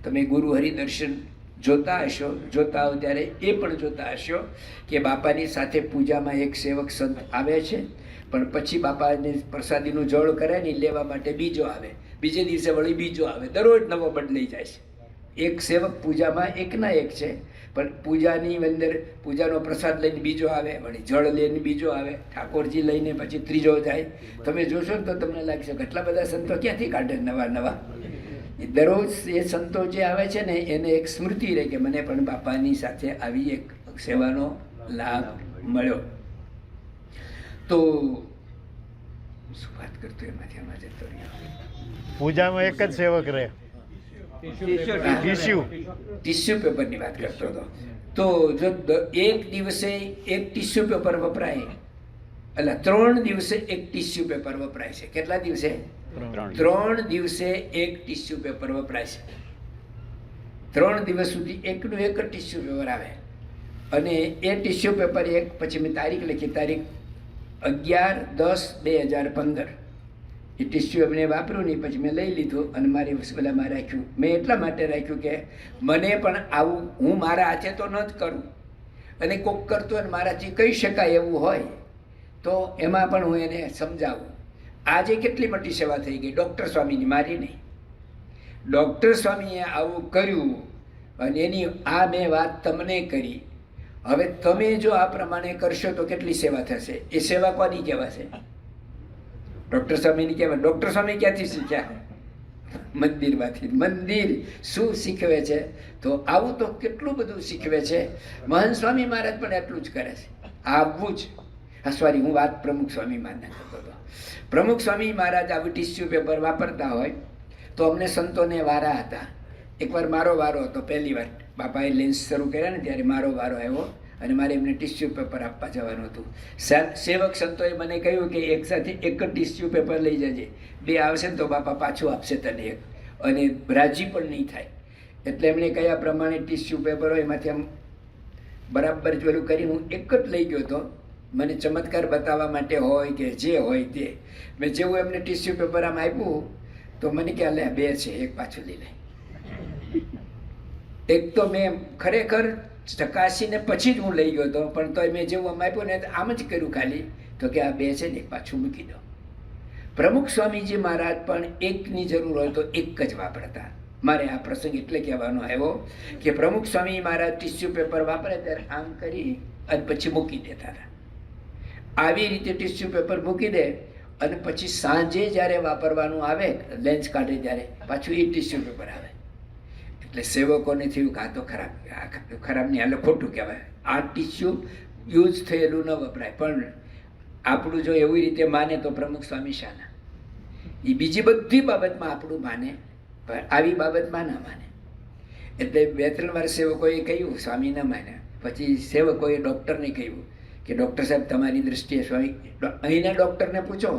તમે ગુરુ હરિદર્શન જોતા હશો, જોતા હો ત્યારે એ પણ જોતા હશો કે બાપાની સાથે પૂજામાં એક સેવક સંત આવે છે, પણ પછી બાપાને પ્રસાદીનું જળ કરે ને લેવા માટે બીજો આવે, બીજે દિવસે વળી બીજો આવે, દરરોજ નવો બદલાઈ જાય છે. એક સેવક પૂજામાં એકના એક છે, પણ પૂજાની અંદર પૂજાનો પ્રસાદ લઈને બીજો આવે, વળી જળ લઈને બીજો આવે, ઠાકોરજી લઈને પછી ત્રીજો જાય. તમે જોશો ને તો તમને લાગશે કેટલા બધા સંતો ક્યાંથી કાઢે નવા નવા. દરરોજ એ સંતો જે આવે છે ને એને એક સ્મૃતિ રહે કે મને પણ બાપાની સાથે આવી એક સેવાનો લાભ મળ્યો. તો શું વાત કરતો એમાંથી આમાં જતો રહ્યો. પૂજામાં એક જ સેવક રહે, ટીસ્યુ પેપરની વાત કરતો હતો. તો જો એક દિવસે એક ટીસ્યુ પેપર વપરાય, એટલે 3 દિવસે એક ટીસ્યુ પેપર વપરાય છે. કેટલા દિવસે? 3 દિવસે એક ટીસ્યુ પેપર વપરાય છે. 3 દિવસ સુધી એકનું એક જ ટીસ્યુ પેપર આવે. અને એ ટીસ્યુ પેપર એક, પછી મેં તારીખ લખી, તારીખ 11/10/2015. એ ટીસ્યુ મેં વાપર્યું નહીં, પછી મેં લઈ લીધું અને મારી વસબલામાં રાખ્યું. મેં એટલા માટે રાખ્યું કે મને પણ આવું, હું મારા હાથે તો ન જ કરું, અને કોક કરતો અને મારાથી કહી શકાય એવું હોય તો એમાં પણ હું એને સમજાવું. આજે કેટલી મોટી સેવા થઈ ગઈ ડૉક્ટર સ્વામીની, મારી નહીં. ડૉક્ટર સ્વામીએ આવું કર્યું અને એની આ મેં વાત તમને કરી. હવે તમે જો આ પ્રમાણે કરશો તો કેટલી સેવા થશે. એ સેવા કોની કહેવાશે? ડૉક્ટર સ્વામીની કહેવાય. ડૉક્ટર સ્વામી ક્યાંથી શીખ્યા? મંદિરમાંથી. મંદિર શું શીખવે છે? તો આવું તો કેટલું બધું શીખવે છે. મહંત સ્વામી મહારાજ પણ એટલું જ કરે છે. આવવું જ. હા સોરી, હું વાત પ્રમુખ સ્વામી મહારાજ કરતો હતો. પ્રમુખ સ્વામી મહારાજ આવું ટીસ્યુ પેપર વાપરતા હોય તો અમને સંતોને વારા હતા. એકવાર મારો વારો હતો, પહેલી વાર બાપાએ લેન્સ શરૂ કર્યા ને ત્યારે મારો વારો આવ્યો અને મારે એમને ટીસ્યુ પેપર આપવા જવાનું હતું. સેવક સંતોએ મને કહ્યું કે એક સાથે એક જ ટીસ્યુ પેપર લઈ જજે, 2 આવશે ને તો બાપા પાછું આપશે તને એક, અને રાજી પણ નહીં થાય. એટલે એમણે કયા પ્રમાણે ટીસ્યુ પેપર હોય એમાંથી આમ બરાબર પેલું કરીને હું એક જ લઈ ગયો હતો. મને ચમત્કાર બતાવવા માટે હોય કે જે હોય તે. મેં જેવું એમને ટીસ્યુ પેપર આમ આપ્યું તો મને કે લે 2 છે, એક પાછું લઈ લે. એક તો મેં ખરેખર ચકાસીને પછી જ હું લઈ ગયો હતો, પણ તો મેં જેવું આમ આપ્યું ને આમ જ કર્યું ખાલી, તો કે આ 2 છે ને એક પાછું મૂકી દો. પ્રમુખ સ્વામીજી મહારાજ પણ એકની જરૂર હોય તો એક જ વાપરતા. મારે આ પ્રસંગ એટલે કહેવાનો આવ્યો કે પ્રમુખ સ્વામી મહારાજ ટીસ્યુ પેપર વાપરે ત્યારે આમ કરી અને પછી મૂકી દેતા હતા. આવી રીતે ટીસ્યુ પેપર મૂકી દે અને પછી સાંજે જ્યારે વાપરવાનું આવે, લેન્સ કાઢે ત્યારે પાછું એ ટીસ્યુ પેપર આવે. એટલે સેવકોને થયું કે આ તો ખરાબ નહીં, હાલે ખોટું કહેવાય. આ ટીસ્યુ યુઝ થયેલું ન વપરાય. પણ આપણું જો એવી રીતે માને તો પ્રમુખ સ્વામી શાના? એ બીજી બધી બાબતમાં આપણું માને, પણ આવી બાબતમાં ના માને. એટલે 2-3 વાર સેવકોએ કહ્યું, સ્વામી ન માન્યા. પછી સેવકોએ ડૉક્ટરને કહ્યું કે ડૉક્ટર સાહેબ તમારી દૃષ્ટિએ સ્વામી, અહીંના ડૉક્ટરને પૂછો,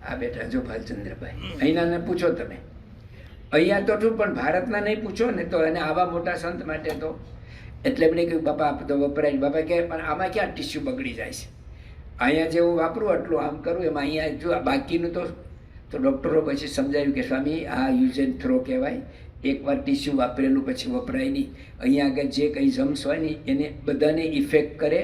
આ બેઠા જો ભાલચંદ્રભાઈ, અહીંનાને પૂછો તમે. અહીંયા તો શું, પણ ભારતના નહીં પૂછો ને તો, અને આવા મોટા સંત માટે તો. એટલે એમણે કહ્યું બાપા આપ તો વપરાય. બાપા કહે પણ આમાં ક્યાં ટીસ્યુ બગડી જાય છે? અહીંયા જે હું વાપરું એટલું આમ કરું, એમાં અહીંયા જો બાકીનું તો ડૉક્ટરો પછી સમજાવ્યું કે સ્વામી આ યુઝ એન્ડ થ્રો કહેવાય. એકવાર ટીસ્યુ વાપરેલું પછી વપરાય નહીં. અહીંયા આગળ જે કંઈ જમ્સ હોય ને એને બધાને ઇફેક્ટ કરે.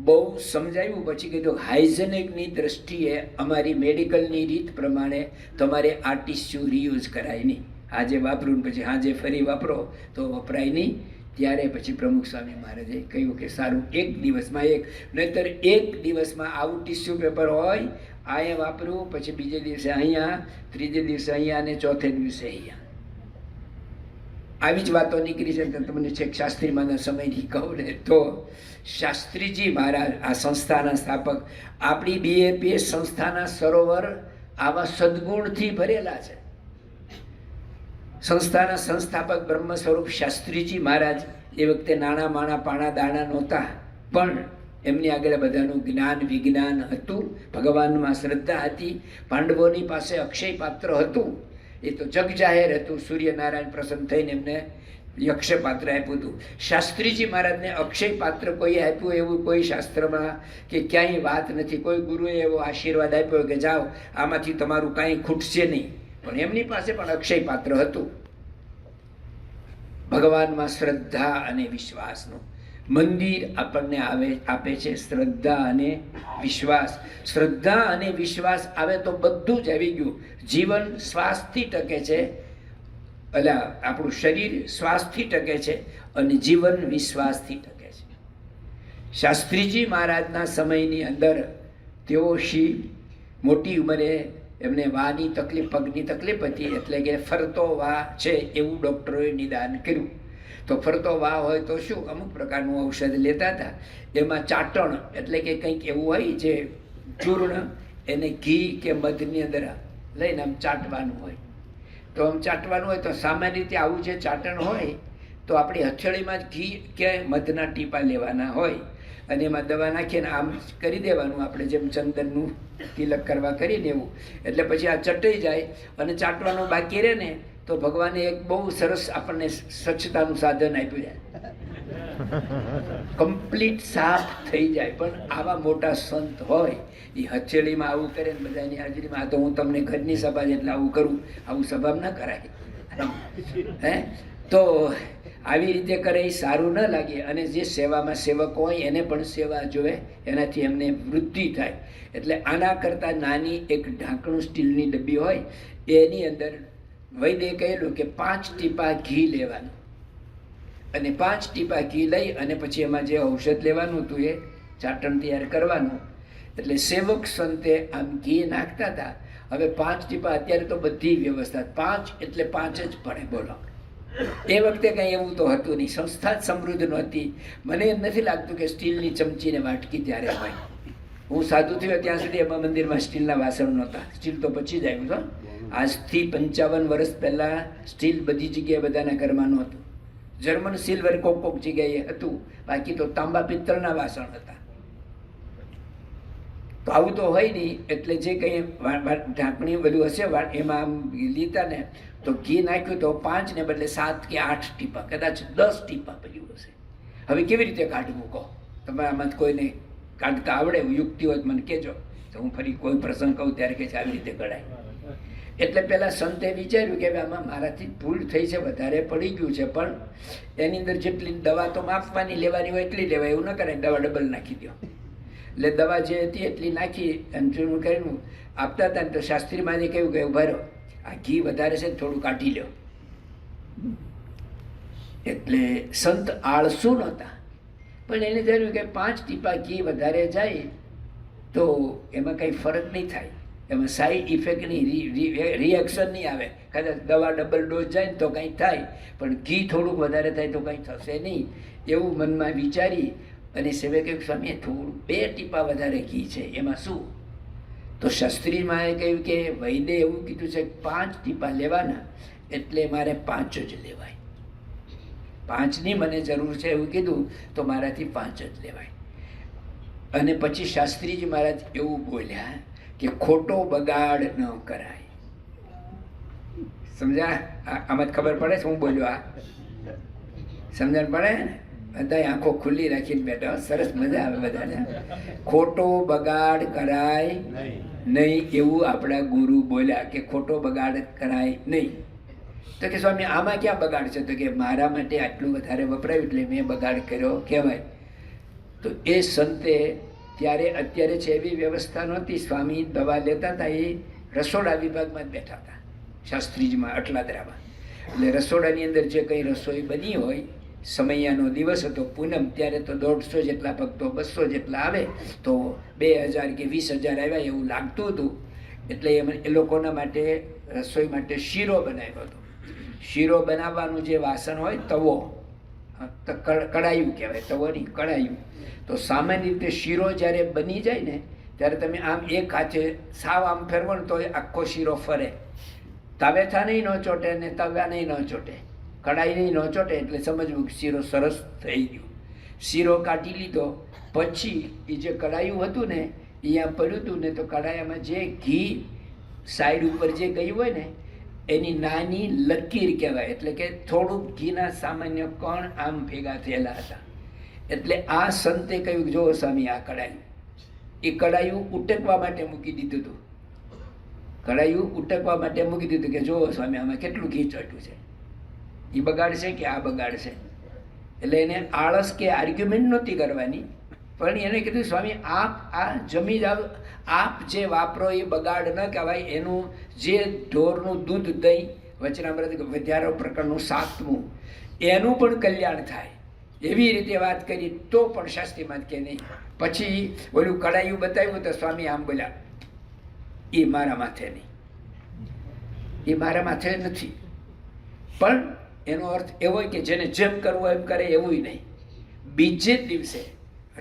બહુ સમજાવ્યું. પછી કીધું હાઇજેનિકની દ્રષ્ટિએ અમારી મેડિકલની રીત પ્રમાણે તમારે આ ટીસ્યુ રીયુઝ કરાય નહીં. આજે વાપરું પછી હાજે ફરી વાપરો તો વપરાય નહીં. ત્યારે પછી પ્રમુખ સ્વામી મહારાજે કહ્યું કે સારું, એક દિવસમાં એક, નહીંતર એક દિવસમાં આવું ટીસ્યુ પેપર હોય, અહીંયા વાપરવું, પછી બીજે દિવસે અહીંયા, ત્રીજે દિવસે અહીંયા અને ચોથે દિવસે અહીંયા. આવી જ વાતો નીકળી છે. તમને છેક શાસ્ત્રીમાંના સમયની કહું ને તો શાસ્ત્રીજી મહારાજ આ સંસ્થાના સ્થાપક, આપણી BAPS સંસ્થાના સરોવર આવા સદગુણથી ભરેલા છે. સંસ્થાના સંસ્થાપક બ્રહ્મ સ્વરૂપ શાસ્ત્રીજી મહારાજ એ વખતે નાણાં માણા પાણા દાણા નહોતા, પણ એમની આગળ બધાનું જ્ઞાન વિજ્ઞાન હતું, ભગવાનમાં શ્રદ્ધા હતી. પાંડવોની પાસે અક્ષય પાત્ર હતું, એ તો જગ જાહેર હતું. સૂર્યનારાયણ પ્રસન્ન થઈને એમને યક્ષ પાત્ર આપ્યું હતું. શાસ્ત્રીજી મહારાજને અક્ષય પાત્ર કોઈ આપ્યું એવું કોઈ શાસ્ત્રમાં કે ક્યાંય વાત નથી. કોઈ ગુરુએ એવો આશીર્વાદ આપ્યો કે જાઓ આમાંથી તમારું કાંઈ ખૂટશે નહીં, પણ એમની પાસે પણ અક્ષય પાત્ર હતું. ભગવાનમાં શ્રદ્ધા અને વિશ્વાસનું મંદિર આપણને આપે છે શ્રદ્ધા અને વિશ્વાસ. શ્રદ્ધા અને વિશ્વાસ આવે તો બધું જ આવી ગયું. જીવન શ્વાસથી ટકે છે, એટલે આપણું શરીર શ્વાસથી ટકે છે અને જીવન વિશ્વાસથી ટકે છે. શાસ્ત્રીજી મહારાજના સમયની અંદર તેઓ મોટી ઉંમરે એમને વાની તકલીફ, પગની તકલીફ હતી, એટલે કે ફરતો વા છે એવું ડૉક્ટરોએ નિદાન કર્યું. તો ફરતો વા હોય તો શું, અમુક પ્રકારનું ઔષધ લેતા હતા. એમાં ચાટણ એટલે કે કંઈક એવું હોય જે ચૂર્ણ, એને ઘી કે મધની અંદર લઈને આમ ચાટવાનું હોય. તો આમ ચાટવાનું હોય તો સામાન્ય રીતે આવું જે ચાટણ હોય તો આપણી હથેળીમાં જ ઘી કે મધના ટીપા લેવાના હોય અને એમાં દવા નાખીને આમ કરી દેવાનું, આપણે જેમ ચંદનનું તિલક કરવા કરીને એવું. એટલે પછી આ ચટાઈ જાય અને ચાટવાનું બાકી રહે ને તો ભગવાને એક બહુ સરસ આપણને સ્વચ્છતાનું સાધન આપ્યું છે, કમ્પ્લીટ સાફ થઈ જાય. પણ આવા મોટા સંત હોય એ હથેળીમાં આવું કરે ને બધાની હાજરીમાં, આ તો હું તમને ઘરની સભા એટલે આવું કરું, આવું સભામાં ન કરાય. હે તો આવી રીતે કરે એ સારું ન લાગે. અને જે સેવામાં સેવક હોય એને પણ સેવા જોવે, એનાથી એમને વૃદ્ધિ થાય. એટલે આના કરતાં નાની એક ઢાંકણું સ્ટીલની ડબ્બી હોય એની અંદર વૈદ્યે કહેલું કે 5 ટીપા ઘી લેવાનું અને 5 ટીપા ઘી લઈ અને પછી એમાં જે ઔષધ લેવાનું હતું એ ચાટણ તૈયાર કરવાનું. એટલે સેવક સંતે આમ ઘી નાખતા હતા. હવે 5 ટીપા, અત્યારે તો બધી વ્યવસ્થા 5 એટલે 5 જ પડે, બોલો. એ વખતે કંઈ એવું તો હતું નહીં, સંસ્થા જ સમૃદ્ધ નહોતી. મને એમ નથી લાગતું કે સ્ટીલની ચમચીને વાટકી ત્યારે હોય. હું સાધુ થયો ત્યાં સુધી એમાં મંદિરમાં સ્ટીલના વાસણ નહોતા. સ્ટીલ તો પછી જ આવ્યું. તો આજથી 55 વર્ષ પહેલાં સ્ટીલ બધી જગ્યાએ બધાના ઘરમાં નહોતું. જર્મન સિલ્વર કોક જગ્યાએ હતું, બાકી તો તાંબા પિત્તળના વાસણ હતા. તો આવું તો હોય નહીં. એટલે જે કંઈ ઢાંકણી બધું હશે એમાં આમ લીધા ને તો ઘી નાખ્યું તો 5 ને બદલે 7 કે 8 ટીપા, કદાચ 10 ટીપા પડ્યું હશે. હવે કેવી રીતે કાઢવું કહો? તમારા આમાં કોઈને કાઢતા આવડે યુક્તિ હોય મને કહેજો, તો હું ફરી કોઈ પ્રસંગ કહું ત્યારે કે આવી રીતે કઢાય. એટલે પહેલાં સંતે વિચાર્યું કે આમાં મારાથી ભૂલ થઈ છે, વધારે પડી ગયું છે, પણ એની અંદર જેટલી દવા તો માપવાની લેવાની હોય એટલી લેવાય, એવું ન કરાય દવા ડબલ નાખી દો. એટલે દવા જે હતી એટલી નાખી અને ચૂર્ણ કરીને આપતા હતા ને તો શાસ્ત્રીમાંને કહ્યું કે ઉભા રહો, આ ઘી વધારે છે થોડું કાઢી લો. એટલે સંત આળસુ નહોતા, પણ એને થયું કે 5 ટીપા ઘી વધારે જાય તો એમાં કંઈ ફરક નહીં થાય, એમાં સાઈડ ઇફેક્ટની રિએક્શન નહીં આવે. કદાચ દવા ડબલ ડોઝ જાય ને તો કંઈ થાય, પણ ઘી થોડુંક વધારે થાય તો કંઈ થશે નહીં એવું મનમાં વિચારી અને સેવે કહ્યું સ્વામી થોડું 2 ટીપા વધારે ઘી છે, એમાં શું? તો શાસ્ત્રીમાં કહ્યું કે વૈદ્યે એવું કીધું છે 5 ટીપા લેવાના, એટલે મારે 5 જ લેવાય. 5ની મને જરૂર છે એવું કીધું તો મારાથી 5 જ લેવાય. અને પછી શાસ્ત્રીજી મહારાજ એવું બોલ્યા કે ખોટો બગાડ ન કરાય. સમજ્યા? આમાં ખબર પડે છે હું બોલ્યો? આ સમજણ પડે ને? બધા આંખો ખુલ્લી રાખીને બેઠા, સરસ મજા આવે બધાને. ખોટો બગાડ કરાય નહીં એવું આપણા ગુરુ બોલ્યા કે ખોટો બગાડ કરાય નહીં. તો કે સ્વામી આમાં ક્યાં બગાડ છે? તો કે મારા માટે આટલું વધારે વપરાયું એટલે મેં બગાડ કર્યો કહેવાય. તો એ સંતે ત્યારે અત્યારે છે એવી વ્યવસ્થા નહોતી. સ્વામી દવા લેતા હતા એ રસોડા વિભાગમાં જ બેઠા હતા શાસ્ત્રીજીમાં અટલાદરામાં. એટલે રસોડાની અંદર જે કંઈ રસોઈ બની હોય, સમૈયાનો દિવસ હતો પૂનમ, ત્યારે તો 150 જેટલા ભક્તો 200 જેટલા આવે તો 2000 કે 20,000 આવ્યા એવું લાગતું હતું. એટલે એ લોકોના માટે રસોઈ માટે શીરો બનાવ્યો હતો. શીરો બનાવવાનું જે વાસણ હોય તવો, કડાયું કહેવાય, તવો નહીં કડાયું. તો સામાન્ય રીતે શીરો જ્યારે બની જાય ને ત્યારે તમે આમ એક હાથે સાવ આમ ફેરવો ને તો આખો શીરો ફરે. તાવેથા નહીં ન ચોટે ને તવ્યા નહીં ન ચોટે, કડાઈ નહીં ન ચોટે, એટલે સમજવું કે શીરો સરસ થઈ ગયો. શીરો કાઢી લીધો પછી એ જે કડાયું હતું ને અહીંયા પડ્યું હતું ને, તો કડાયામાં જે ઘી સાઈડ ઉપર જે ગયું હોય ને એની નાની લકીર કહેવાય. એટલે કે થોડુંક ઘીના સામાન્ય કણ આમ ભેગા થયેલા હતા. એટલે આ સંતે કહ્યું જો સ્વામી આ કડાયું, એ કડાયું ઉટકવા માટે મૂકી દીધું હતું. કડાયું ઉટકવા માટે મૂકી દીધું કે જો સ્વામી આમાં કેટલું ઘી ચોટ્યું છે. એ બગાડશે કે આ બગાડશે. એટલે એને આળસ કે આર્ગ્યુમેન્ટ નહોતી કરવાની, પણ એને કીધું સ્વામી આપ આ જમી જાવ, આપ જે વાપરો એ બગાડ ન કહેવાય. એનું જે ઢોરનું દૂધ, દહીં, વચનામૃત, વધારો પ્રકારનું 7મું, એનું પણ કલ્યાણ થાય એવી રીતે વાત કરી તો પણ શાસ્ત્રીમાં કે નહીં. પછી ઓલું કડાયું બતાવ્યું તો સ્વામી આમ બોલ્યા, એ મારા માથે નહીં, એ મારા માથે નથી. પણ એનો અર્થ એવો કે જેને જેમ કરવું એમ કરે એવું નહીં. બીજે જ દિવસે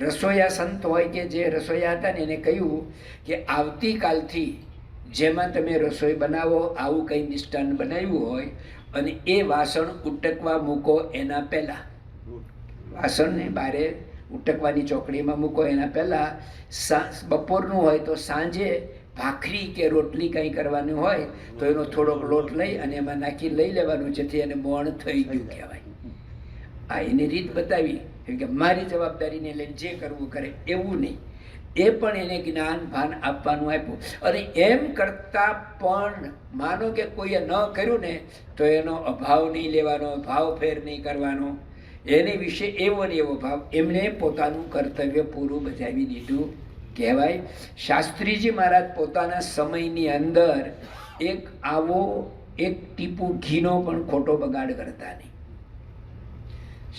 રસોઈયા સંત હોય કે જે રસોઈયા હતા ને એને કહ્યું કે આવતીકાલથી જેમાં તમે રસોઈ બનાવો આવું કંઈ મિષ્ટાન બનાવ્યું હોય અને એ વાસણ ઉટકવા મૂકો એના પહેલાં, વાસણને બારે ઉટકવાની ચોકડીમાં મૂકો એના પહેલાં, બપોરનું હોય તો સાંજે ભાખરી કે રોટલી કંઈ કરવાનું હોય તો એનો થોડોક લોટ લઈ અને એમાં નાખી લઈ લેવાનું, જેથી એને મોણ થઈ ગયું કહેવાય. આ એની રીત બતાવી, કેમ કે મારી જવાબદારીને લઈને જે કરવું કરે એવું નહીં. એ પણ એને જ્ઞાન ભાન આપવાનું આપ્યું. અને એમ કરતાં પણ માનો કે કોઈએ ન કર્યું ને તો એનો અભાવ નહીં લેવાનો, ભાવ ફેર નહીં કરવાનો, એની વિશે એવો ને એવો ભાવ. એમણે પોતાનું કર્તવ્ય પૂરું બજાવી દીધું કહેવાય. શાસ્ત્રીજી મહારાજ પોતાના સમયની અંદર એક આવો એક ટીપું ઘીનો પણ ખોટો બગાડ કરતા નહીં.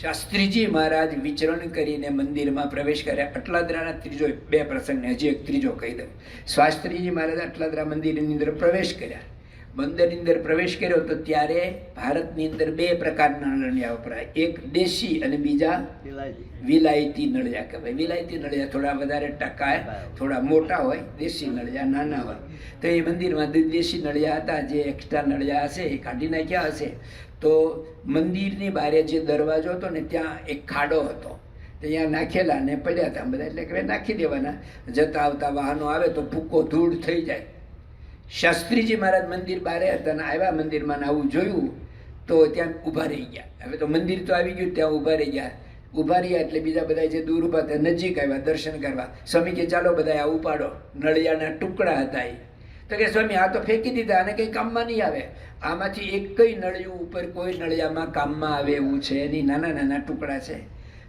શાસ્ત્રીજી મહારાજ વિચરણ કરીને મંદિરમાં પ્રવેશ કર્યા. અટલાદરાના ત્રીજો 2 પ્રસંગને હજી એક ત્રીજો કહી દઉં. શાસ્ત્રીજી મહારાજ અટલાદરા મંદિરની અંદર પ્રવેશ કર્યા. મંદિરની અંદર પ્રવેશ કર્યો તો ત્યારે ભારતની અંદર 2 પ્રકારના નળિયા વપરાય, એક દેશી અને બીજા વિલાયતી નળિયા કહેવાય. વિલાયતી નળિયા થોડા વધારે ટકાય, થોડા મોટા હોય, દેશી નળિયા નાના હોય. તો એ મંદિરમાં દેશી નળિયા હતા, જે એક્સ્ટ્રા નળિયા હશે એ કાઢી નાખ્યા હશે. તો મંદિરની બારે જે દરવાજો હતો ને ત્યાં એક ખાડો હતો, ત્યાં નાખેલા ને પડ્યા હતા બધા, એટલે કે નાખી દેવાના. જતા આવતા વાહનો આવે તો ભૂકો ધૂળ થઈ જાય. શાસ્ત્રીજી મહારાજ મંદિર બારે હતા ને આવ્યા મંદિરમાં ને આવું જોયું તો ત્યાં ઊભા રહી ગયા. હવે તો મંદિર તો આવી ગયું, ત્યાં ઊભા રહી ગયા. ઊભા રહ્યા એટલે બીજા બધા જે દૂર ઊભા હતા નજીક આવ્યા દર્શન કરવા. સ્વામી કે ચાલો બધા આ ઉપાડો. નળિયાના ટુકડા હતા એ. તો કે સ્વામી આ તો ફેંકી દીધા, આને કંઈ કામમાં નહીં આવે. આમાંથી એક કઈ નળિયું ઉપર કોઈ નળિયામાં કામમાં આવે એવું છે એની, નાના નાના ટુકડા છે.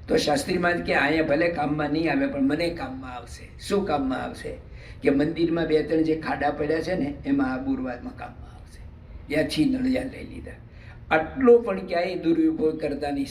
તો શાસ્ત્રીમાં કે અહીંયા ભલે કામમાં નહીં આવે પણ મને કામમાં આવશે. શું કામમાં આવશે? કે મંદિરમાં 2-3 જે ખાડા પડ્યા છે ને એમાં આ બુરવાદમાં કામમાં આવશે. ત્યાંથી નળિયા લઈ લીધા. આટલો પણ ક્યાંય દુરુપયોગ કરતા નહીં.